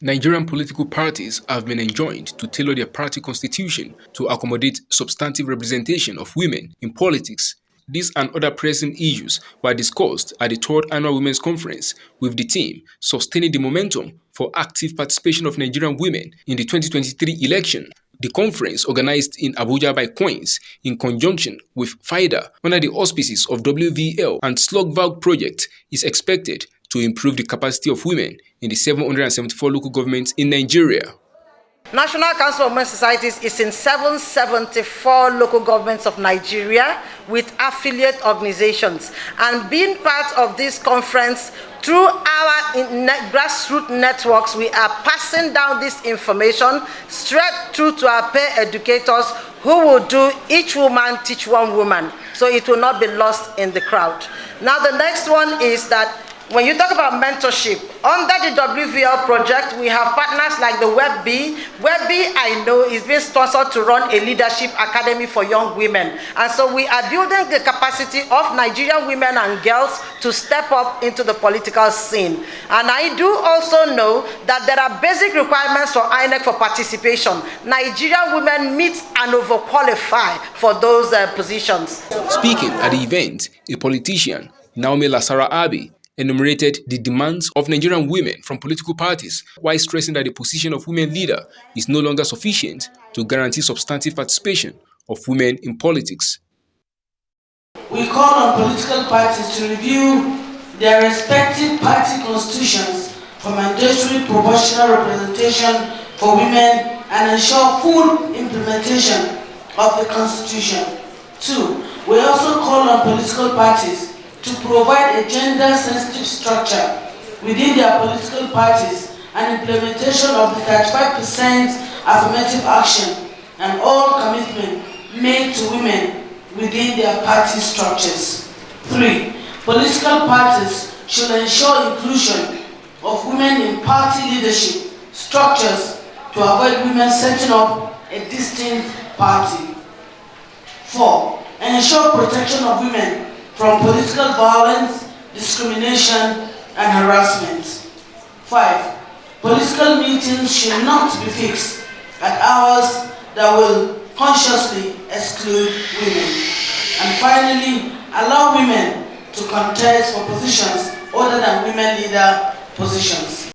Nigerian political parties have been enjoined to tailor their party constitution to accommodate substantive representation of women in politics. These and other pressing issues were discussed at the third annual Women's Conference with the theme Sustaining the Momentum for Active Participation of Nigerian Women in the 2023 election. The conference, organized in Abuja by Queens in conjunction with FIDA under the auspices of WVL and Slug Valve Project, is expected to improve the capacity of women in the 774 local governments in Nigeria. National Council of Women's Societies is in 774 local governments of Nigeria with affiliate organizations. And being part of this conference, through our grassroots networks, we are passing down this information straight through to our peer educators who will do each woman teach one woman, so it will not be lost in the crowd. Now the next one is that when you talk about mentorship, under the WVL project, we have partners like the WebB. WebB, I know, is being sponsored to run a leadership academy for young women. And so we are building the capacity of Nigerian women and girls to step up into the political scene. And I do also know that there are basic requirements for INEC for participation. Nigerian women meet and overqualify for those positions. Speaking at the event, a politician, Naomi Lasara Abi, enumerated the demands of Nigerian women from political parties, while stressing that the position of women leader is no longer sufficient to guarantee substantive participation of women in politics. We call on political parties to review their respective party constitutions for mandatory proportional representation for women and ensure full implementation of the constitution. 2. We also call on political parties to provide a gender-sensitive structure within their political parties and implementation of the 35% affirmative action and all commitment made to women within their party structures. 3. Political parties should ensure inclusion of women in party leadership structures to avoid women setting up a distinct party. 4. Ensure protection of women from political violence, discrimination, and harassment. 5. Political meetings should not be fixed at hours that will consciously exclude women. And finally, allow women to contest for positions other than women leader positions.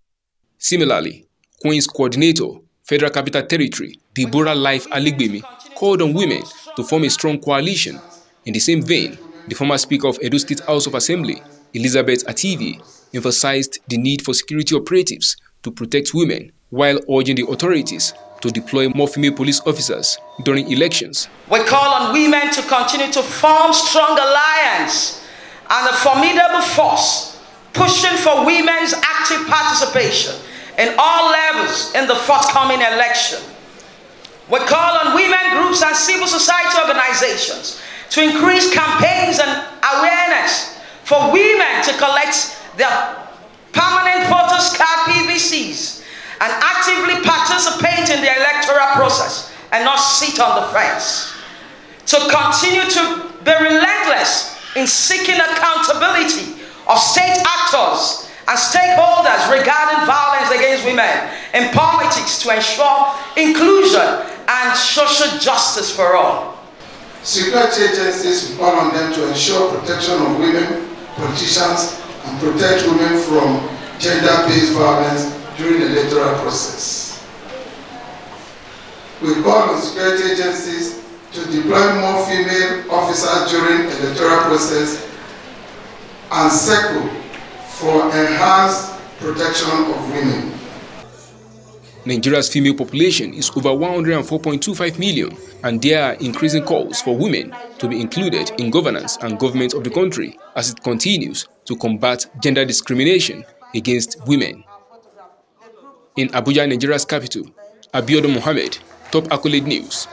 Similarly, Queen's coordinator, Federal Capital Territory, Deborah Life Aligbemi, called on women to form a strong coalition. In the same vein, the former Speaker of Edo State House of Assembly, Elizabeth Ativi, emphasized the need for security operatives to protect women while urging the authorities to deploy more female police officers during elections. We call on women to continue to form strong alliance and a formidable force, pushing for women's active participation in all levels in the forthcoming election. We call on women groups and civil society organizations to increase campaigns and awareness for women to collect their permanent voters card PVCs and actively participate in the electoral process and not sit on the fence. To continue to be relentless in seeking accountability of state actors and stakeholders regarding violence against women in politics to ensure inclusion and social justice for all. Security agencies will call on them to ensure protection of women, politicians, and protect women from gender-based violence during the electoral process. We call on security agencies to deploy more female officers during the electoral process and circle for enhanced protection of women. Nigeria's female population is over 104.25 million, and there are increasing calls for women to be included in governance and government of the country as it continues to combat gender discrimination against women. In Abuja, Nigeria's capital, Abiodun Mohammed, Top Accolade News.